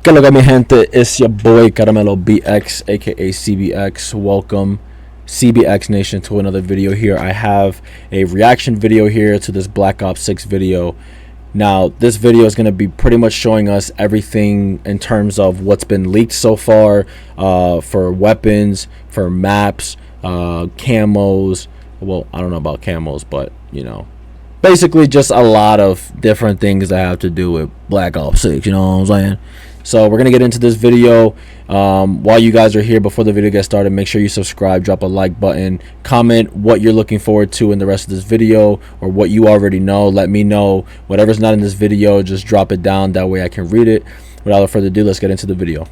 Que lo que mi gente, it's your boy CarameloBX, aka CBX. Welcome CBX Nation to another video here. I have a reaction video here to this Black Ops 6 video. Now this video is going to be pretty much showing us everything in terms of what's been leaked so far, for weapons, for maps, camos. Well, I don't know about camos, but you know, basically just a lot of different things that have to do with Black Ops 6, you know what I'm saying? So we're gonna get into this video. While you guys are here, before the video gets started, make sure you subscribe, drop a like button, comment what you're looking forward to in the rest of this video, or what you already know. Let me know whatever's not in this video, just drop it down, that way I can read it. Without further ado, let's get into the video.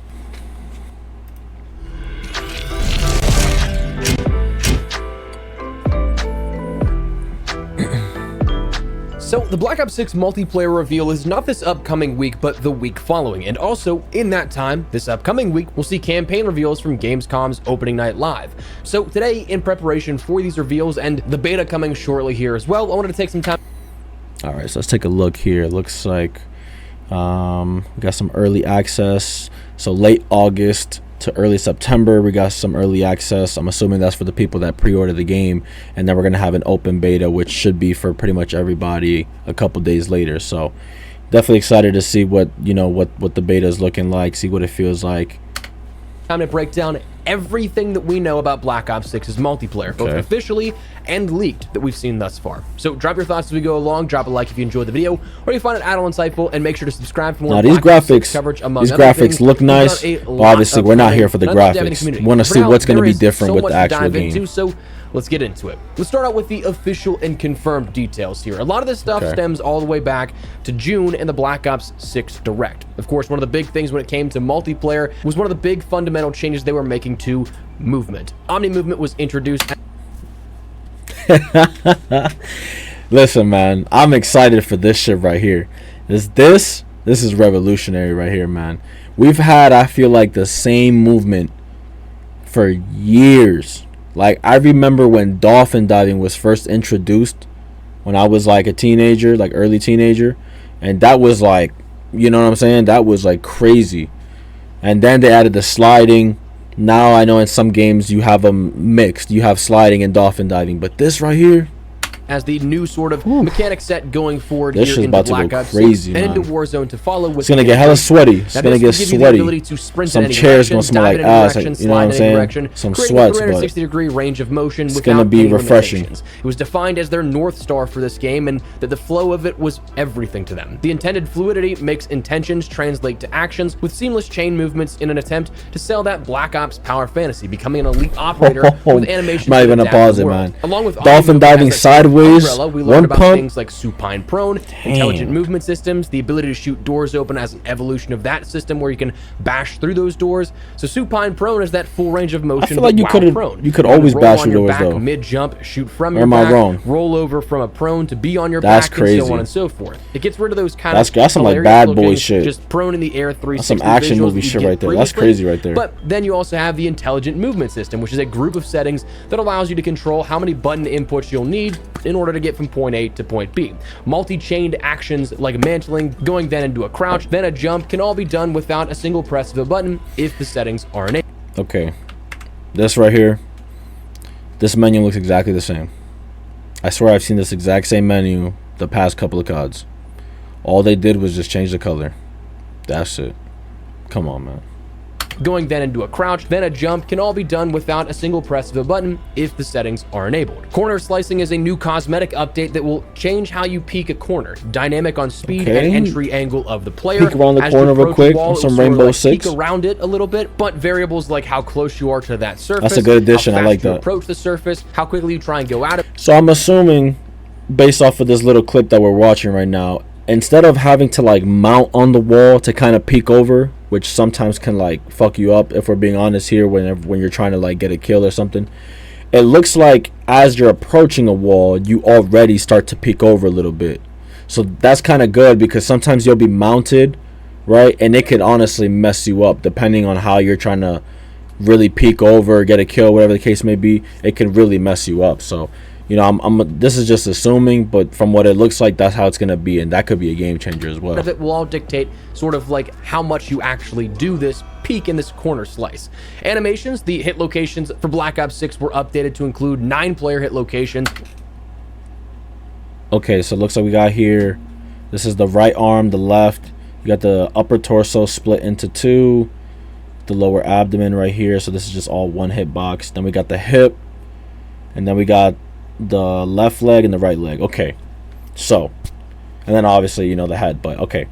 So, the Black Ops 6 multiplayer reveal is not this upcoming week, but the week following. And also, in that time, this upcoming week, we'll see campaign reveals from Gamescom's opening night live. So, today, in preparation for these reveals and the beta coming shortly here as well, I wanted to take some time. Alright, so let's take a look here. It looks like we got some early access. So, late August to early September, we got some early access. I'm assuming that's for the people that pre-order the game, and then we're gonna have an open beta, which should be for pretty much everybody a couple days later. So definitely excited to see what, you know, what the beta is looking like, see what it feels like. Time to break down everything that we know about Black Ops 6's multiplayer, both officially and leaked, that we've seen thus far. So drop your thoughts as we go along, drop a like if you enjoyed the video, or you find it at all insightful, and make sure to subscribe for more. Now these graphics, coverage, among these other graphics things. look nice, but obviously we're not here for the graphics. We want to see what's going to be different with the actual game. So let's get into it. Let's start out with the official and confirmed details here. A lot of this stuff stems all the way back to June and the Black Ops 6 Direct. Of course, one of the big things when it came to multiplayer was one of the big fundamental changes they were making to movement. Omni movement was introduced. Listen, man, I'm excited for this shit right here. This is revolutionary right here, man. We've had, I feel like, the same movement for years. Like, I remember when dolphin diving was first introduced when I was like a teenager, like early teenager, and that was like, you know what I'm saying, that was like crazy. And then they added the sliding. Now I know in some games you have them mixed, you have sliding and dolphin diving, but this right here as the new sort of mechanic set going forward this here into Black Ops crazy, and into Warzone to follow. With it's gonna get hella sweaty. It's gonna get sweaty. Some chairs gonna smell like ass, like, you know what I'm saying? Some sweats, but 360-degree range of motion. It's gonna be refreshing. It was defined as their North Star for this game, and that the flow of it was everything to them. The intended fluidity makes intentions translate to actions with seamless chain movements in an attempt to sell that Black Ops power fantasy, becoming an elite operator with animation. Not even a pause it, man. Along with dolphin diving sideways. We learned about things like supine prone, intelligent movement systems, the ability to shoot doors open as an evolution of that system where you can bash through those doors. So supine prone is that full range of motion. I feel like you could always bash through doors though. Mid jump, shoot from your your back. Am I wrong? Roll over from a prone to be on your that's back, crazy. and so on and so forth. It gets rid of those kind of that's some like bad boy shit. Just prone in the air, 360 that's some action movie shit right there. That's crazy right there. But then you also have the intelligent movement system, which is a group of settings that allows you to control how many button inputs you'll need in order to get from point A to point B. Multi-chained actions like mantling, going then into a crouch, then a jump can all be done without a single press of a button if the settings are enabled. Okay, this right here, this menu looks exactly the same. I swear I've seen this exact same menu the past couple of CODs. All they did was just change the color. That's it. Come on, man. Going then into a crouch, then a jump can all be done without a single press of a button if the settings are enabled. Corner slicing is a new cosmetic update that will change how you peek a corner, dynamic on speed and entry angle of the player. Peek around the corner real quick on some Rainbow Six. Peek around it a little bit, but variables like how close you are to that surface. That's a good addition. I like that. Approach the surface, how quickly you try and go at it. So I'm assuming, based off of this little clip that we're watching right now, instead of having to like mount on the wall to kind of peek over, which sometimes can like fuck you up if we're being honest here, when you're trying to like get a kill or something, it looks like as you're approaching a wall you already start to peek over a little bit. So that's kind of good, because sometimes you'll be mounted, right, and it could honestly mess you up depending on how you're trying to really peek over, get a kill, whatever the case may be. It can really mess you up. So You know, this is just assuming, but from what it looks like, that's how it's going to be, and that could be a game changer as well. It will all dictate sort of like how much you actually do this peek in this corner slice. Animations, the hit locations for Black Ops 6 were updated to include 9-player hit locations. Okay, so it looks like we got here, this is the right arm, the left. You got the upper torso split into 2, the lower abdomen right here. So this is just all one hit box. Then we got the hip, and then we got the left leg and the right leg. Okay, so, and then obviously, you know, the head. But okay,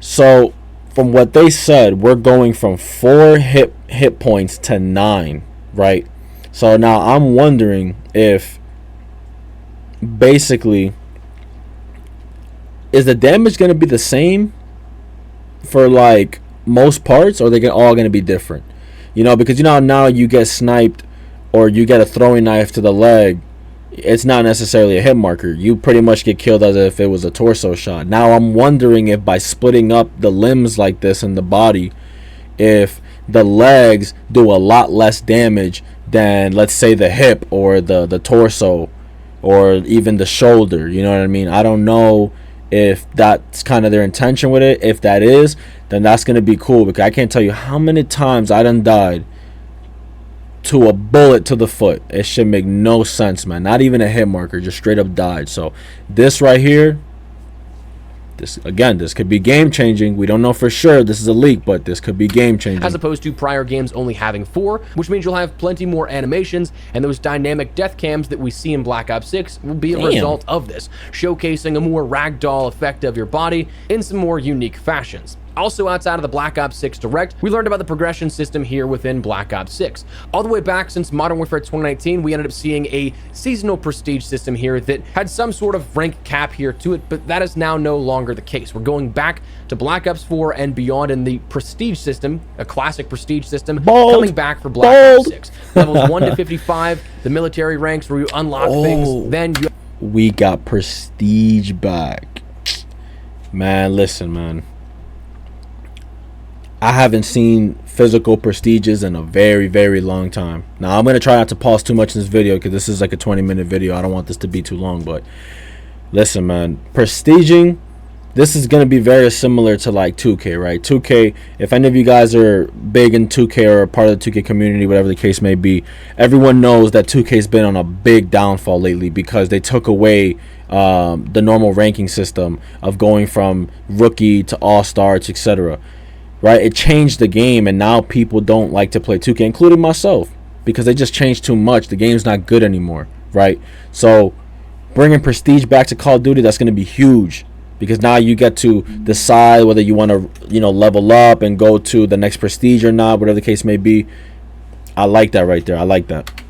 so from what they said, we're going from 4 hit points to 9, right? So now I'm wondering if basically, is the damage going to be the same for like most parts, or are they all going to be different? You know, because you know how now you get sniped or you get a throwing knife to the leg, it's not necessarily a hit marker. You pretty much get killed as if it was a torso shot. Now I'm wondering if by splitting up the limbs like this in the body, if the legs do a lot less damage than, let's say, the hip or the torso or even the shoulder. You know what I mean? I don't know if that's kind of their intention with it. If that is, then that's going to be cool, because I can't tell you how many times I done died to a bullet to the foot. It should make no sense, man. Not even a hit marker, just straight up died. So this right here, this could be game changing. We don't know for sure. This is a leak, but this could be game changing. As opposed to prior games only having 4, which means you'll have plenty more animations, and those dynamic death cams that we see in Black Ops 6 will be a result of this, showcasing a more ragdoll effect of your body in some more unique fashions. Also, outside of the Black Ops 6 Direct, we learned about the progression system here within Black Ops 6. All the way back since Modern Warfare 2019, we ended up seeing a seasonal prestige system here that had some sort of rank cap here to it, but that is now no longer the case. We're going back to Black Ops 4 and beyond in the prestige system, a classic prestige system, coming back for Black Ops 6. Levels 1 to 55, the military ranks where you unlock things, then you... We got prestige back. Man, listen, man. I haven't seen physical prestiges in a very, very long time. Now, I'm going to try not to pause too much in this video, because this is like a 20-minute video. I don't want this to be too long, but listen, man. Prestiging, this is going to be very similar to like 2K, right? 2K, if any of you guys are big in 2K or a part of the 2K community, whatever the case may be, everyone knows that 2K's been on a big downfall lately because they took away the normal ranking system of going from rookie to all-stars, etc. Right? It changed the game, and now people don't like to play 2K, including myself, because they just changed too much. The game's not good anymore, right? So bringing prestige back to Call of Duty, that's going to be huge, because now you get to decide whether you want to, you know, level up and go to the next prestige or not, whatever the case may be. I like that right there. I like that.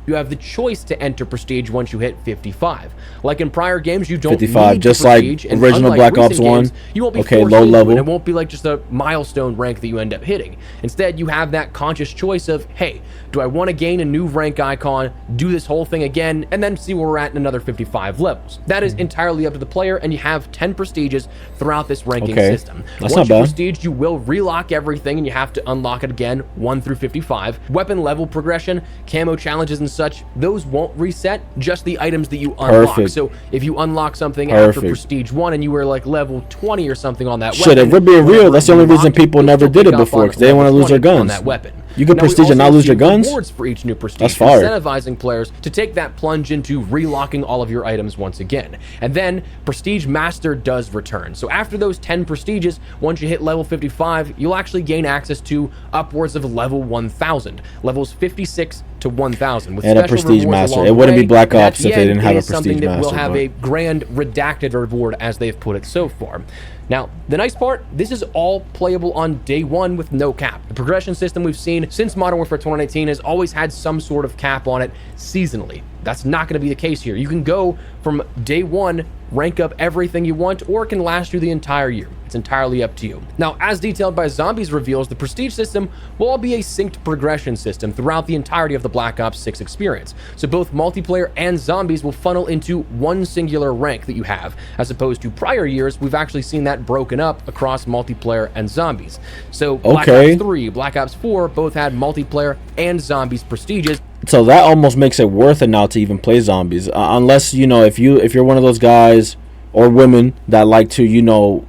You have the choice to enter prestige once you hit 55. Like in prior games, you don't 55, need just prestige, like original Black Ops 1. Games, you won't be okay, forced low into level. It. It won't be like just a milestone rank that you end up hitting. Instead, you have that conscious choice of, hey, do I want to gain a new rank icon, do this whole thing again, and then see where we're at in another 55 levels. That is entirely up to the player, and you have 10 prestiges throughout this ranking system. That's once not bad. Prestige, you will relock everything, and you have to unlock it again, 1 through 55. Weapon level progression, camo challenges and such, those won't reset, just the items that you unlock. Perfect. So if you unlock something after Prestige 1 and you were like level 20 or something on that Shit, weapon, if we're being real, that's the only reason people you'll never still did pick it up before, on because they didn't want to level lose their 20 on guns. that weapon. You can Now, we prestige and also not lose see your guns? rewards for each new prestige, That's fire. incentivizing players to take that plunge into relocking all of your items once again. And then Prestige Master does return. So after those 10 prestiges, once you hit level 55, you'll actually gain access to upwards of level 1000, levels 56 to 1000 with and a special prestige rewards master. along It the wouldn't way. be Black And at Ops the if they end, didn't it have a is something prestige that will master. have but- a grand redacted reward as they've put it so far. Now, the nice part, this is all playable on day 1 with no cap. The progression system we've seen since Modern Warfare 2019 has always had some sort of cap on it seasonally. That's not going to be the case here. You can go from day 1, rank up everything you want, or it can last you the entire year. It's entirely up to you. Now, as detailed by Zombies reveals, the prestige system will all be a synced progression system throughout the entirety of the Black Ops 6 experience. So both multiplayer and zombies will funnel into one singular rank that you have. As opposed to prior years, we've actually seen that broken up across multiplayer and zombies. So Black Ops 3, Black Ops 4 both had multiplayer and zombies prestiges. So that almost makes it worth it now to even play zombies, unless if you're one of those guys or women that like to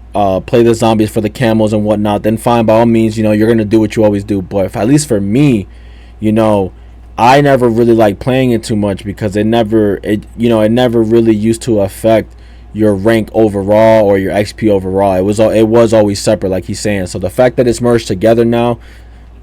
play the zombies for the camos and whatnot, then fine, by all means, you're gonna do what you always do. But at least for me, I never really liked playing it too much because it never really used to affect your rank overall or your XP overall. It was always separate, like he's saying. So the fact that it's merged together now,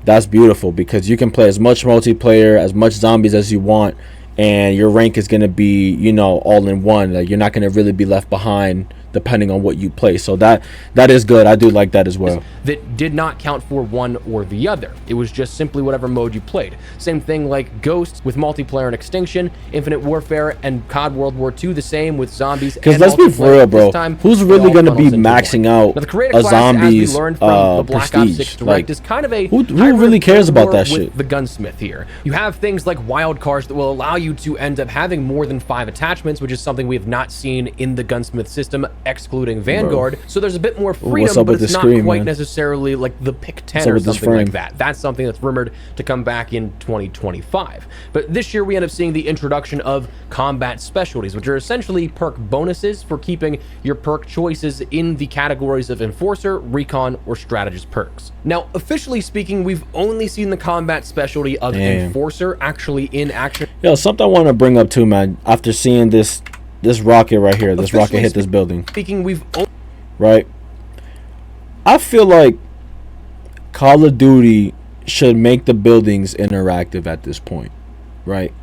that's beautiful, because you can play as much multiplayer, as much zombies as you want, and your rank is going to be all in one. Like, you're not going to really be left behind depending on what you play. So that is good. I do like that as well. That did not count for one or the other. It was just simply whatever mode you played. Same thing like Ghosts with multiplayer and Extinction, Infinite Warfare, and COD World War II, the same with zombies. Because let's be for real, bro. Who's really going to be maxing out a zombies the Black Ops 6 Direct is kind of a who really cares about that shit? The gunsmith here. You have things like wild cards that will allow you to end up having more than 5 attachments, which is something we have not seen in the gunsmith system, excluding Vanguard. So there's a bit more freedom, but it's not quite necessarily like the pick 10 or something like that. That's something that's rumored to come back in 2025. But this year we end up seeing the introduction of combat specialties, which are essentially perk bonuses for keeping your perk choices in the categories of Enforcer, Recon, or Strategist perks. Now, officially speaking, we've only seen the combat specialty of Enforcer actually in action. Yo, something I want to bring up too, man, after seeing this rocket right here, this rocket hit this building. Right? I feel like Call of Duty should make the buildings interactive at this point, right?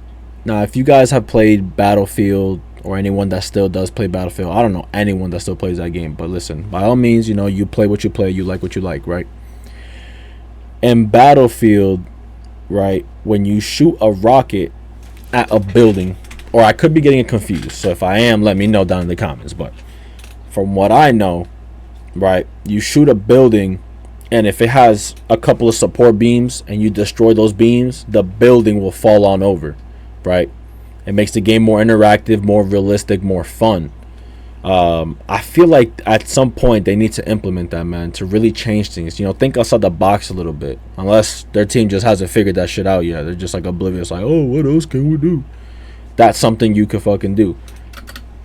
Now, if you guys have played Battlefield, or anyone that still does play Battlefield, I don't know anyone that still plays that game, but listen, by all means, you play what you play, you like what you like, right? In Battlefield, right, when you shoot a rocket at a building, or I could be getting it confused, so if I am, let me know down in the comments, but from what I know, right, you shoot a building, and if it has a couple of support beams and you destroy those beams, the building will fall on over, right? It makes the game more interactive, more realistic, more fun. I feel like at some point they need to implement that, man, to really change things. Think outside the box a little bit. Unless their team just hasn't figured that shit out yet. They're just like oblivious, like, oh, what else can we do? That's something you could fucking do.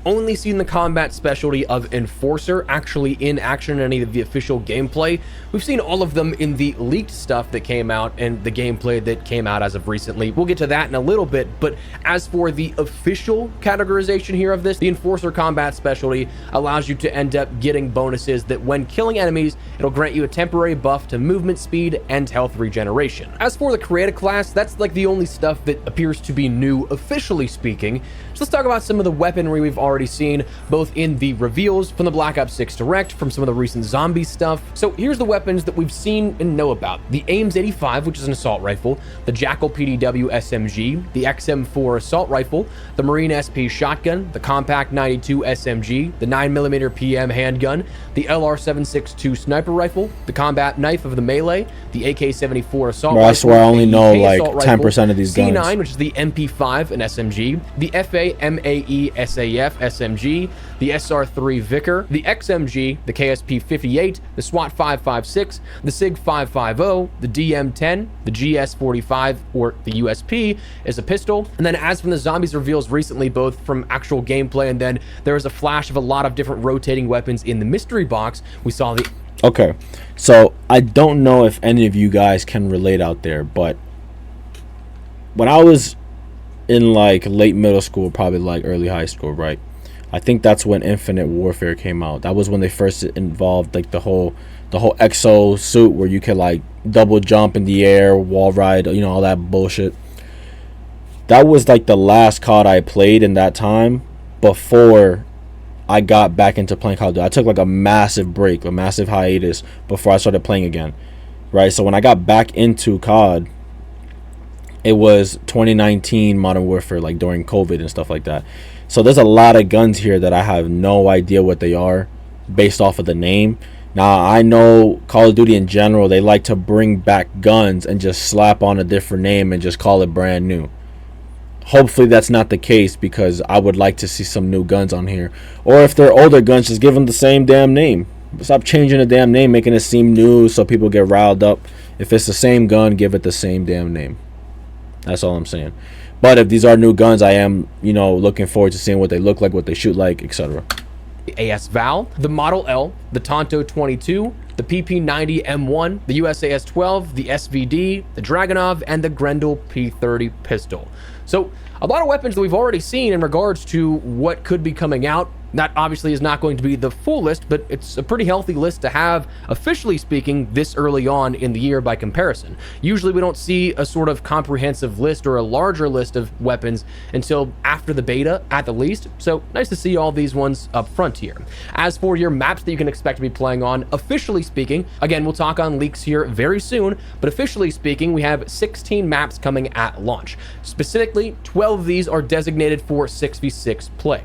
Only seen the combat specialty of Enforcer actually in action in any of the official gameplay. We've seen all of them in the leaked stuff that came out and the gameplay that came out as of recently. We'll get to that in a little bit, but as for the official categorization here of this, the Enforcer combat specialty allows you to end up getting bonuses that when killing enemies, it'll grant you a temporary buff to movement speed and health regeneration. As for the creative class, that's like the only stuff that appears to be new officially speaking. So let's talk about some of the weaponry we've already seen, both in the reveals from the Black Ops 6 Direct, from some of the recent zombie stuff. So here's the weapons that we've seen and know about. The Ames 85, which is an assault rifle, the Jackal PDW SMG, the XM4 assault rifle, the Marine SP shotgun, the Compact 92 SMG, the 9mm PM handgun, the LR762 sniper rifle, the combat knife of the melee, the AK-74 assault rifle. I swear I only know like 10% of these guns. C9, which is the MP5 and SMG, the FA MAE SAF SMG, the SR3 Vickr, the XMG, the KSP-58, the SWAT 556, the SIG 550, the DM-10, the GS-45, or the USP is a pistol. And then as from the zombies reveals recently, both from actual gameplay and then there was a flash of a lot of different rotating weapons in the mystery box. We saw the... Okay, so I don't know if any of you guys can relate out there, but when I was in like late middle school, probably like early high school, right? I think that's when Infinite Warfare came out. That was when they first involved like the whole exo suit where you could like double jump in the air, wall ride, all that bullshit. That was like the last COD I played in that time before I got back into playing Call of Duty. I took like a massive break, a massive hiatus before I started playing again, right? So when I got back into COD, it was 2019 Modern Warfare, like during COVID and stuff like that. So there's a lot of guns here that I have no idea what they are based off of the name. Now, I know Call of Duty in general, they like to bring back guns and just slap on a different name and just call it brand new. Hopefully that's not the case, because I would like to see some new guns on here. Or if they're older guns, just give them the same damn name. Stop changing the damn name, making it seem new so people get riled up. If it's the same gun, give it the same damn name. That's all I'm saying. But if these are new guns, I am, you know, looking forward to seeing what they look like, what they shoot like, etc. The AS Val, the Model L, the Tonto 22, the PP90 M1, the USAS 12, the SVD, the Dragunov, and the Grendel P30 pistol. So a lot of weapons that we've already seen in regards to what could be coming out. That obviously is not going to be the full list, but it's a pretty healthy list to have, officially speaking, this early on in the year by comparison. Usually we don't see a sort of comprehensive list or a larger list of weapons until after the beta, at the least, so nice to see all these ones up front here. As for your maps that you can expect to be playing on, officially speaking, again, we'll talk on leaks here very soon, but officially speaking, we have 16 maps coming at launch. Specifically, 12 of these are designated for 6v6 play.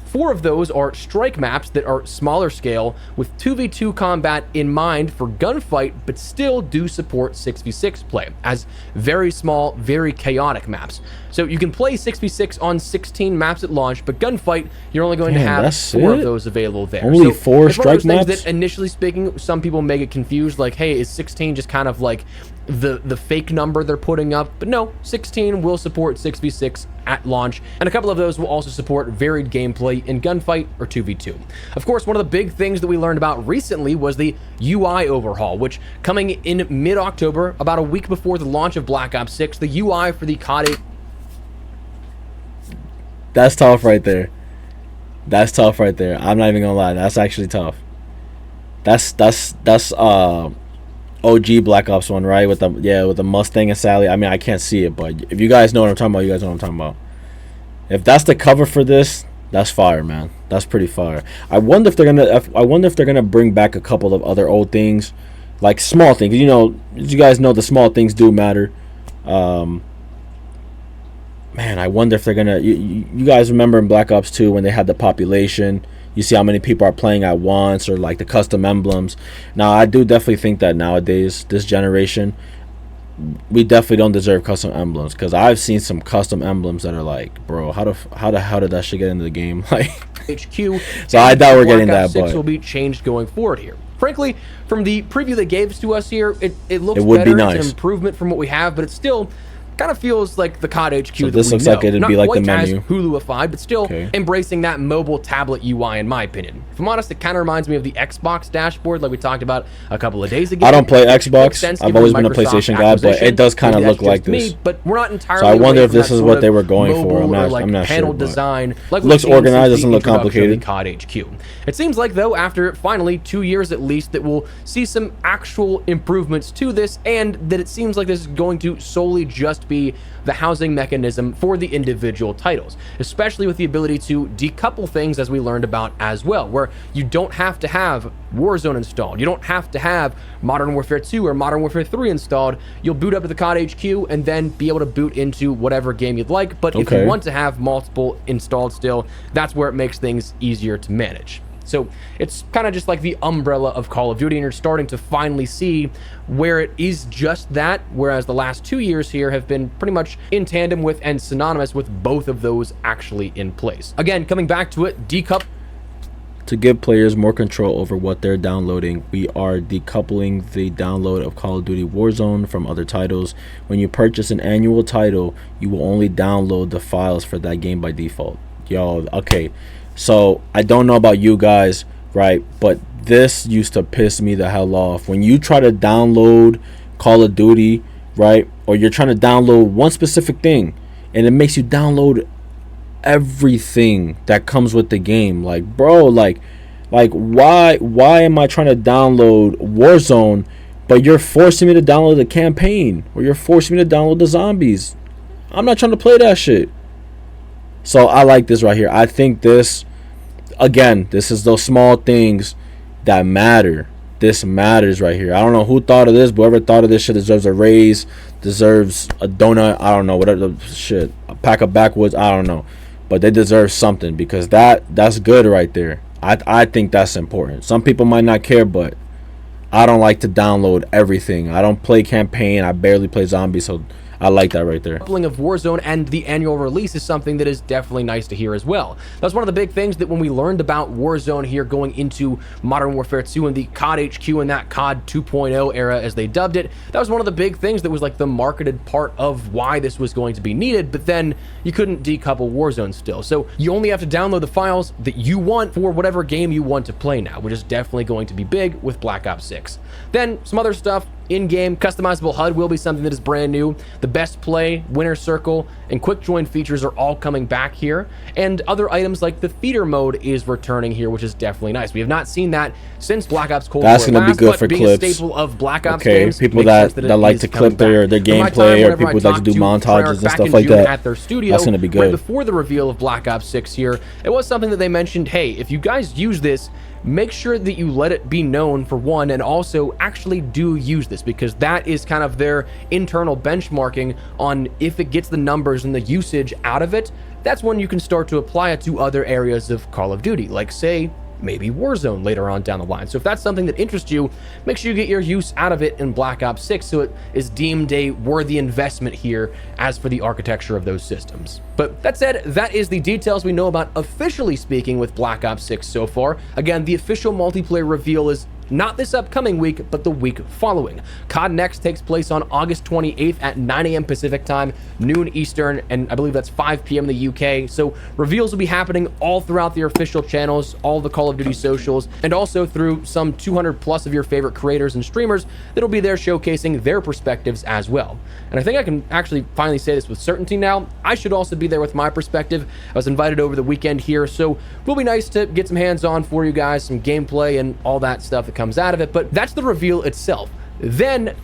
4 of those are strike maps that are smaller scale with 2v2 combat in mind for gunfight, but still do support 6v6 play as very small, very chaotic maps. So you can play 6v6 on 16 maps at launch, but gunfight, you're only going to have 4 of those available there. Only so 4 strike maps? That initially speaking, some people may get confused, like, hey, is 16 just kind of like the fake number they're putting up? But no, 16 will support 6v6 at launch, and a couple of those will also support varied gameplay in gunfight or 2v2. Of course, one of the big things that we learned about recently was the UI overhaul, which coming in mid-October, about a week before the launch of Black Ops 6, the UI for the COD. That's tough right there. That's tough right there. I'm not even gonna lie. That's actually tough. That's OG Black Ops 1, right? With the Mustang and Sally. I mean, I can't see it, but if you guys know what I'm talking about, you guys know what I'm talking about. If that's the cover for this, that's fire, man. That's pretty fire. I wonder if they're gonna bring back a couple of other old things, like small things. You know, you guys know the small things do matter. Man, I wonder if they're gonna. You guys remember in Black Ops 2 when they had the population? You see how many people are playing at once, or like the custom emblems. Now, I do definitely think that nowadays, this generation, we definitely don't deserve custom emblems, because I've seen some custom emblems that are like, bro, how the hell did that shit get into the game? Like HQ. So I doubt we're getting Black Ops that, 6 but will be changed going forward here. Frankly, from the preview they gave to us here, it looks would better. be nice. It's an improvement from what we have, but it still kind of feels like the COD HQ. So this looks like it'd be like the menu. Not quite as Huluified, but still embracing that mobile tablet UI, in my opinion. If I'm honest, it kind of reminds me of the Xbox dashboard, like we talked about a couple of days ago. I don't play Xbox. I've always been a PlayStation guy, but it does kind of look like this. But we're not entirely. So I wonder if this is what they were going for. I'm not panel sure. Design, like looks organized. Doesn't look complicated. COD HQ. It seems like, though, after finally 2 years at least, that we'll see some actual improvements to this, and that it seems like this is going to solely just be the housing mechanism for the individual titles, especially with the ability to decouple things, as we learned about as well, where you don't have to have Warzone installed. You don't have to have Modern Warfare 2 or Modern Warfare 3 installed. You'll boot up to the COD HQ and then be able to boot into whatever game you'd like. But if you want to have multiple installed still, that's where it makes things easier to manage. So it's kind of just like the umbrella of Call of Duty, and you're starting to finally see where it is just that, whereas the last 2 years here have been pretty much in tandem with and synonymous with both of those actually in place. Again, coming back to it, decoupling. To give players more control over what they're downloading, we are decoupling the download of Call of Duty Warzone from other titles. When you purchase an annual title, you will only download the files for that game by default. Yo, okay. So I don't know about you guys, right? But this used to piss me the hell off. When you try to download Call of Duty, right? Or you're trying to download one specific thing, and it makes you download everything that comes with the game. Like, bro, like why am I trying to download Warzone, but you're forcing me to download the campaign, or you're forcing me to download the zombies? I'm not trying to play that shit. So I like this right here. I think this, again, this is those small things that matter. This matters right here. I don't know who thought of this, but whoever thought of this shit deserves a raise, deserves a donut, I don't know, whatever shit, a pack of backwoods, I don't know. But they deserve something, because that's good right there. I think that's important. Some people might not care, but I don't like to download everything. I don't play campaign. I barely play zombies, so I like that right there. Coupling of Warzone and the annual release is something that is definitely nice to hear as well. That's one of the big things that when we learned about Warzone here going into Modern Warfare 2 and the COD HQ and that COD 2.0 era, as they dubbed it, that was one of the big things that was like the marketed part of why this was going to be needed, but then you couldn't decouple Warzone still. So you only have to download the files that you want for whatever game you want to play now, which is definitely going to be big with Black Ops 6. Then some other stuff. In-game customizable HUD will be something that is brand new. The best play, winner circle, and quick join features are all coming back here. And other items like the theater mode is returning here, which is definitely nice. We have not seen that since Black Ops Cold War That's going to be good for being clips. A staple of Black Ops okay, games, people that like to clip their gameplay, or people that like to do montages and stuff like that. At their studio, that's going to be good. Right before the reveal of Black Ops 6 here, it was something that they mentioned, hey, if you guys use this, make sure that you let it be known for one, and also actually do use this, because that is kind of their internal benchmarking on if it gets the numbers and the usage out of it. That's when you can start to apply it to other areas of Call of Duty, like say maybe Warzone later on down the line. So if that's something that interests you, make sure you get your use out of it in Black Ops 6 so it is deemed a worthy investment here as for the architecture of those systems. But that said, that is the details we know about officially speaking with Black Ops 6 so far. Again, the official multiplayer reveal is not this upcoming week, but the week following. COD Next takes place on August 28th at 9 a.m. Pacific time, noon Eastern, and I believe that's 5 p.m. in the UK. So reveals will be happening all throughout their official channels, all the Call of Duty socials, and also through some 200 plus of your favorite creators and streamers that'll be there showcasing their perspectives as well. And I think I can actually finally say this with certainty now. I should also be there with my perspective. I was invited over the weekend here, so it will be nice to get some hands-on for you guys, some gameplay and all that stuff that comes out of it. But that's the reveal itself. Then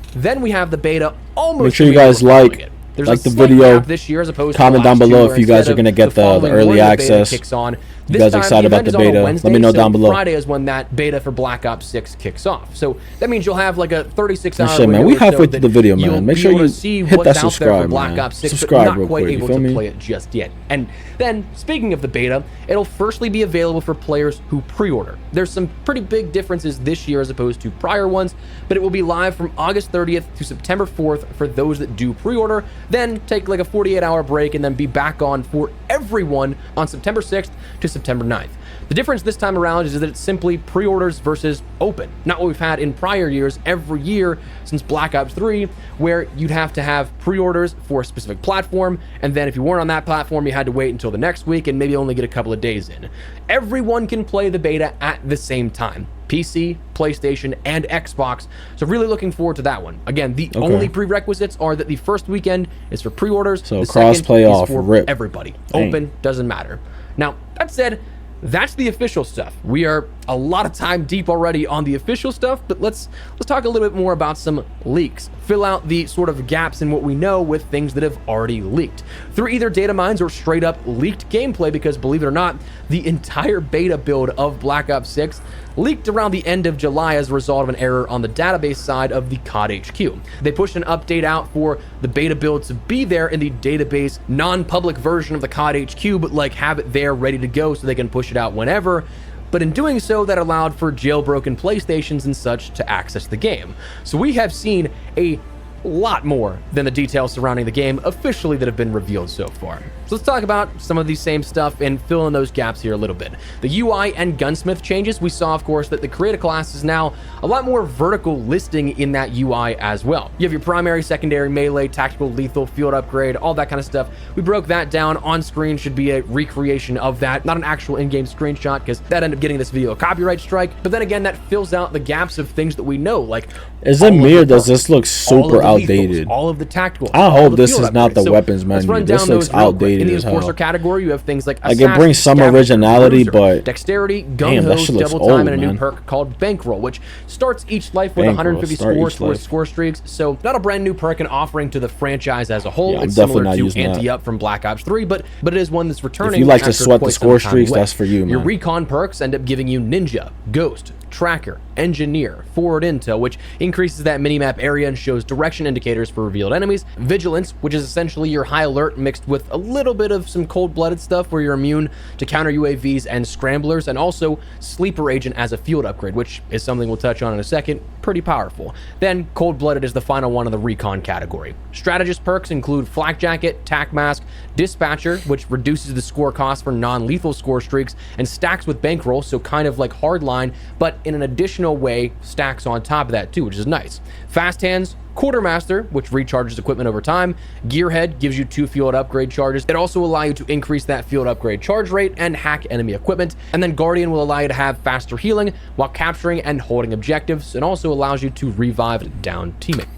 we have the beta almost. Make sure you guys like the video, this year as opposed comment to down below if you guys instead are going to of get the early access. Kicks on. You guys are excited about the beta? Let me know down below. Friday is when that beta for Black Ops 6 kicks off. So that means you'll have like a 36-hour shit, man. We halfway through the video, man. Make sure you hit that subscribe, man. Subscribe real quick. You feel me? Play it just yet. And then, speaking of the beta, it'll firstly be available for players who pre-order. There's some pretty big differences this year as opposed to prior ones, but it will be live from August 30th to September 4th for those that do pre-order. Then take like a 48-hour break and then be back on for everyone on September 6th to September 9th. The difference this time around is that it's simply pre-orders versus open, not what we've had in prior years every year since Black Ops 3, where you'd have to have pre-orders for a specific platform, and then if you weren't on that platform, you had to wait until the next week and maybe only get a couple of days in. Everyone can play the beta at the same time. PC, PlayStation, and Xbox. So really looking forward to that one. Again, the only prerequisites are that the first weekend is for pre-orders. So the cross-play second off, is for rip. everybody. Dang. Open, doesn't matter. Now, that said, that's the official stuff. We are a lot of time deep already on the official stuff, but let's talk a little bit more about some leaks. Fill out the sort of gaps in what we know with things that have already leaked through either data mines or straight up leaked gameplay, because believe it or not, the entire beta build of Black Ops 6 leaked around the end of July as a result of an error on the database side of the COD HQ. They pushed an update out for the beta build to be there in the database non-public version of the COD HQ, but like have it there ready to go so they can push it out whenever. But in doing so, that allowed for jailbroken PlayStations and such to access the game. So we have seen a lot more than the details surrounding the game officially that have been revealed so far. So let's talk about some of the same stuff and fill in those gaps here a little bit. The UI and gunsmith changes, we saw, of course, that the creator class is now a lot more vertical listing in that UI as well. You have your primary, secondary, melee, tactical, lethal, field upgrade, all that kind of stuff. We broke that down on screen, should be a recreation of that, not an actual in-game screenshot, because that ended up getting this video a copyright strike. But then again, that fills out the gaps of things that we know, like is it me or does this look super outdated? All of the tactical. I hope this is not the weapons menu. This looks outdated in the as hell. enforcer category, you have things like it brings some originality, but dexterity, gun hose, double time, and a new perk called bankroll, which starts each life with 150 scores for score streaks. So not a brand new perk and offering to the franchise as a whole. It's similar to Anti-Up from Black Ops 3, but it is one that's returning. If you like to sweat the score streaks, that's for you, man. Your recon perks end up giving you Ninja, Ghost, Tracker, Engineer, Forward Intel, which increases that minimap area and shows direction indicators for revealed enemies, Vigilance, which is essentially your high alert mixed with a little bit of some cold-blooded stuff where you're immune to counter UAVs and scramblers, and also Sleeper Agent as a field upgrade, which is something we'll touch on in a second, pretty powerful. Then cold-blooded is the final one of the recon category. Strategist perks include Flak Jacket, Tac Mask, Dispatcher, which reduces the score cost for non-lethal score streaks and stacks with bankroll, so kind of like Hardline, but in an additional way stacks on top of that too, which is nice. Fast Hands, Quartermaster, which recharges equipment over time. Gearhead gives you 2 field upgrade charges. It also allows you to increase that field upgrade charge rate and hack enemy equipment. And then Guardian will allow you to have faster healing while capturing and holding objectives, and also allows you to revive down teammates.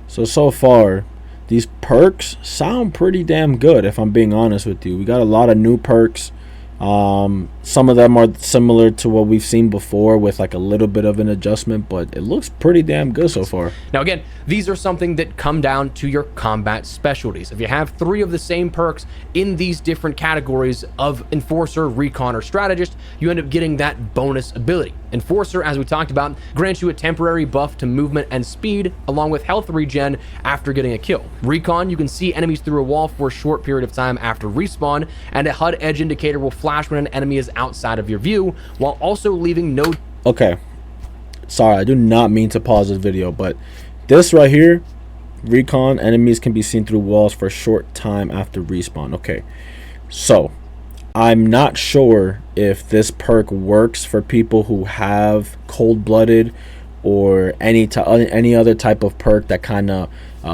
So far, these perks sound pretty damn good, if I'm being honest with you. We got a lot of new perks. Some of them are similar to what we've seen before with like a little bit of an adjustment, but it looks pretty damn good so far. Now again, these are something that come down to your combat specialties. If you have 3 of the same perks in these different categories of Enforcer, Recon, or Strategist, you end up getting that bonus ability. Enforcer, as we talked about, grants you a temporary buff to movement and speed, along with health regen after getting a kill. Recon, you can see enemies through a wall for a short period of time after respawn, and a HUD edge indicator will flash when an enemy is outside of your view, while also leaving no... Okay, sorry, I do not mean to pause this video, but this right here, Recon, enemies can be seen through walls for a short time after respawn. Okay, so I'm not sure if this perk works for people who have cold-blooded or any other type of perk that kind of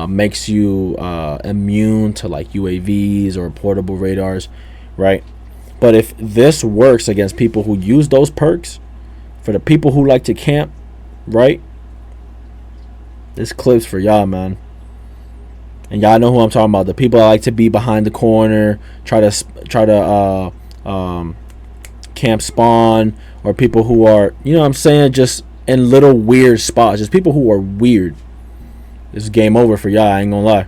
makes you immune to like UAVs or portable radars, right? But if this works against people who use those perks, for the people who like to camp, right? This clip's for y'all, man. And y'all know who I'm talking about. The people that like to be behind the corner, try to camp spawn, or people who are, you know what I'm saying, just in little weird spots. Just people who are weird. This is game over for y'all, I ain't gonna lie.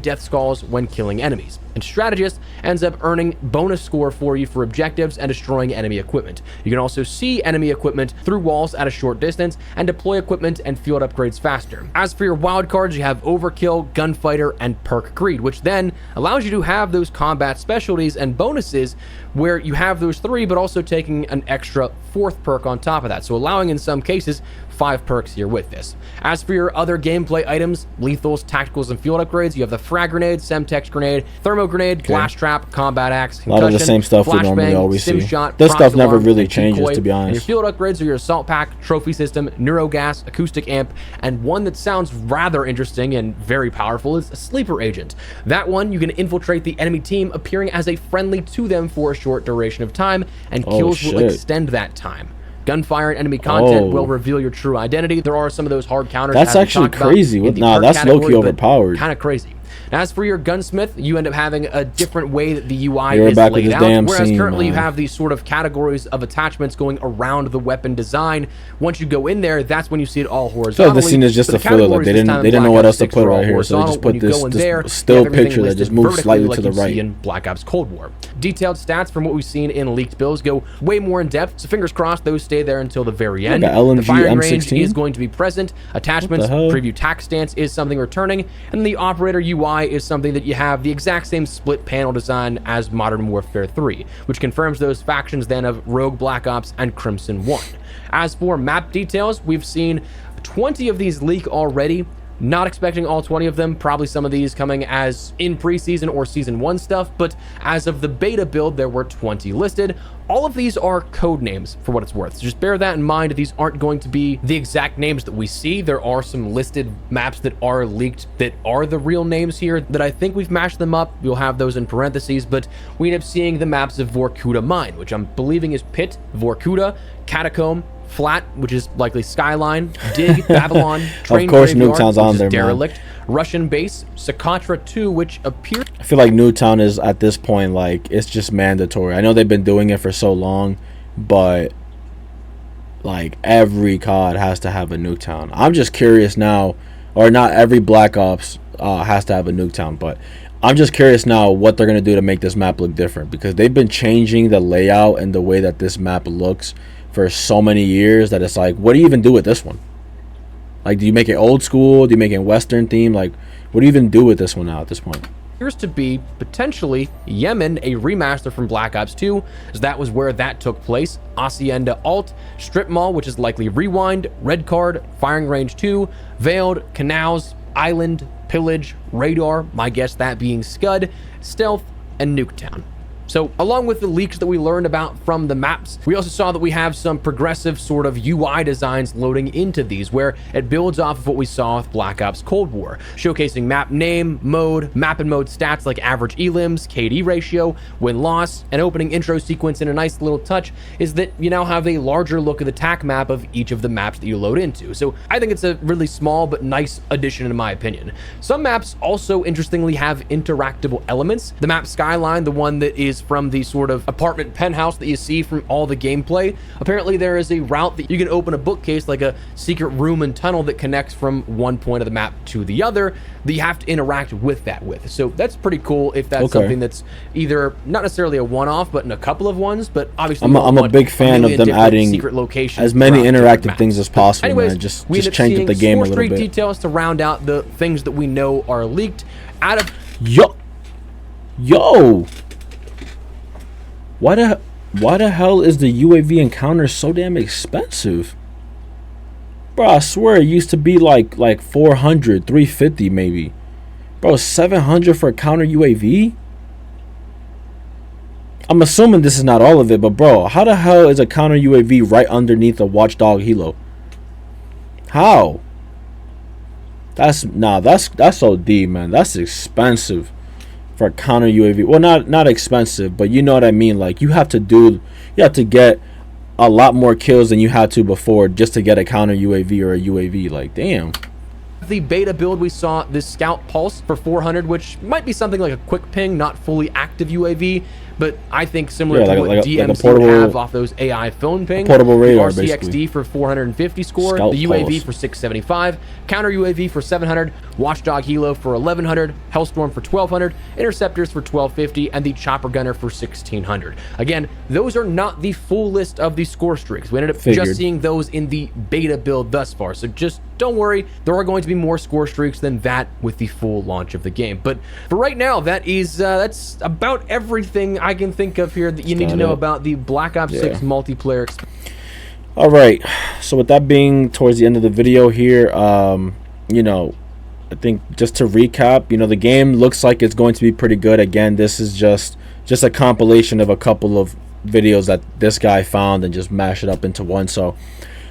Death skulls when killing enemies, and Strategist ends up earning bonus score for you for objectives and destroying enemy equipment. You can also see enemy equipment through walls at a short distance and deploy equipment and field upgrades faster. As for your wild cards, you have Overkill, Gunfighter, and Perk Greed, which then allows you to have those combat specialties and bonuses where you have those 3, but also taking an extra 4th perk on top of that, so allowing in some cases 5 perks here with this. As for your other gameplay items, lethals, tacticals, and field upgrades, you have the Frag Grenade, Semtex Grenade, Thermo Grenade, Blast Trap, Combat Axe, Concussion, a lot of the same stuff we normally always see. Shot, this stuff never Alarm, really changes, Decoy. to be honest. And your field upgrades are your Assault Pack, Trophy System, Neurogas, Acoustic Amp, and one that sounds rather interesting and very powerful is a Sleeper Agent. That one, you can infiltrate the enemy team, appearing as a friendly to them for a short duration of time, and kills will extend that time. Gunfire and enemy content will reveal your true identity. There are some of those hard counters. That's actually crazy. Nah, that's low-key overpowered. Kind of crazy. Now, as for your gunsmith, you end up having a different way that the UI is laid out, whereas currently you have these sort of categories of attachments going around the weapon design. Once you go in there, that's when you see it all horozontally. So this scene is just a filler. Like they didn't know what else to put right here, so they just put this still picture that just moves slightly to the right. In Black Ops Cold War. Detailed stats from what we've seen in leaked builds go way more in depth, so fingers crossed those stay there until the very end. The firing range is going to be present. Attachments, preview tac stance is something returning, and the operator UI is something that you have the exact same split panel design as Modern Warfare 3, which confirms those factions then of Rogue, Black Ops, and Crimson 1. As for map details, we've seen 20 of these leak already. Not expecting all 20 of them, probably some of these coming as in preseason or season 1 stuff, but as of the beta build, there were 20 listed. All of these are code names for what it's worth. So just bear that in mind. These aren't going to be the exact names that we see. There are some listed maps that are leaked that are the real names here that I think we've mashed them up. We'll have those in parentheses, but we end up seeing the maps of Vorkuta Mine, which I'm believing is Pit, Vorkuta, Catacomb, Flat, which is likely Skyline, Dig, Babylon, Train of course, Graveyard, Nuketown's on there, Derelict, man. Russian Base, Socotra 2, which appears... I feel like Nuketown is, at this point, like, it's just mandatory. I know they've been doing it for so long, but, like, every COD has to have a Nuketown. I'm just curious now, or not every Black Ops has to have a Nuketown, but I'm just curious now what they're going to do to make this map look different, because they've been changing the layout and the way that this map looks for so many years that it's like, what do you even do with this one? Like, do you make it old school? Do you make it Western theme? Like, what do you even do with this one now at this point? Appears to be potentially Yemen, a remaster from Black Ops 2, as that was where that took place. Hacienda Alt, Strip Mall, which is likely Rewind, Red Card, Firing Range 2, Veiled, Canals, Island, Pillage, Radar, my guess that being Scud, Stealth, and Nuketown. So along with the leaks that we learned about from the maps, we also saw that we have some progressive sort of UI designs loading into these, where it builds off of what we saw with Black Ops Cold War, showcasing map name, mode, map and mode stats like average elims, KD ratio, win-loss, and opening intro sequence. In a nice little touch is that you now have a larger look at the TAC map of each of the maps that you load into. So I think it's a really small but nice addition in my opinion. Some maps also interestingly have interactable elements. The map Skyline, the one that is from the sort of apartment penthouse that you see from all the gameplay, apparently there is a route that you can open a bookcase, like a secret room and tunnel that connects from one point of the map to the other, that you have to interact with that with. So that's pretty cool if that's something that's either not necessarily a one-off, but in a couple of ones. But obviously I'm a big fan of them adding secret locations, as many interactive things as possible. Anyways, man. Just change up the game a little bit. Details to round out the things that we know are leaked. Out of yo, why the hell is the UAV encounter so damn expensive? Bro, I swear it used to be like 400, 350 maybe. Bro, 700 for a counter UAV? I'm assuming this is not all of it, but bro, how the hell is a counter UAV right underneath a Watchdog helo? How? That's OD, man. That's expensive for a counter UAV. Well, not expensive, but you know what I mean. Like, you have to get a lot more kills than you had to before just to get a counter UAV or a UAV. Like, damn. The beta build, we saw this Scout Pulse for 400, which might be something like a quick ping, not fully active UAV, but I think similar to what DMC would have off those AI phone ping. Portable radar, the RCXD basically. For 450 score, Scout the UAV Pulse for 675, counter UAV for 700, Watchdog Helo for 1100, Hellstorm for 1200, Interceptors for 1250, and the Chopper Gunner for 1600. Again, those are not the full list of the score streaks. We ended up just seeing those in the beta build thus far, so just don't worry, there are going to be more score streaks than that with the full launch of the game. But for right now, that's about everything I can think of here that you need to know about the Black Ops 6 multiplayer experience. All right, so with that being towards the end of the video here, you know, I think just to recap, you know, the game looks like it's going to be pretty good. Again, this is just a compilation of a couple of videos that this guy found and just mash it up into one. So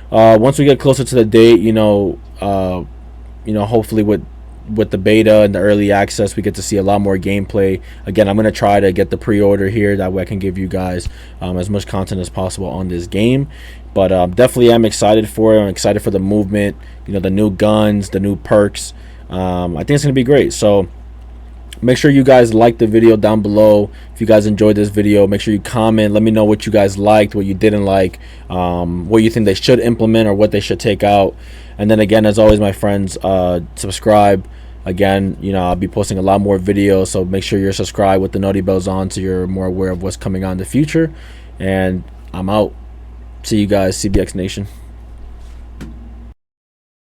once we get closer to the date, you know, hopefully with the beta and the early access, we get to see a lot more gameplay. Again, I'm going to try to get the pre-order here, that way I can give you guys as much content as possible on this game. But definitely I'm excited for it. I'm excited for the movement, you know, the new guns, the new perks. I think it's going to be great. So make sure you guys like the video down below. If you guys enjoyed this video, make sure you comment. Let me know what you guys liked, what you didn't like, what you think they should implement or what they should take out. And then again, as always, my friends, subscribe. Again, you know, I'll be posting a lot more videos, so make sure you're subscribed with the noti bells on so you're more aware of what's coming on in the future. And I'm out. See you guys, CBX Nation.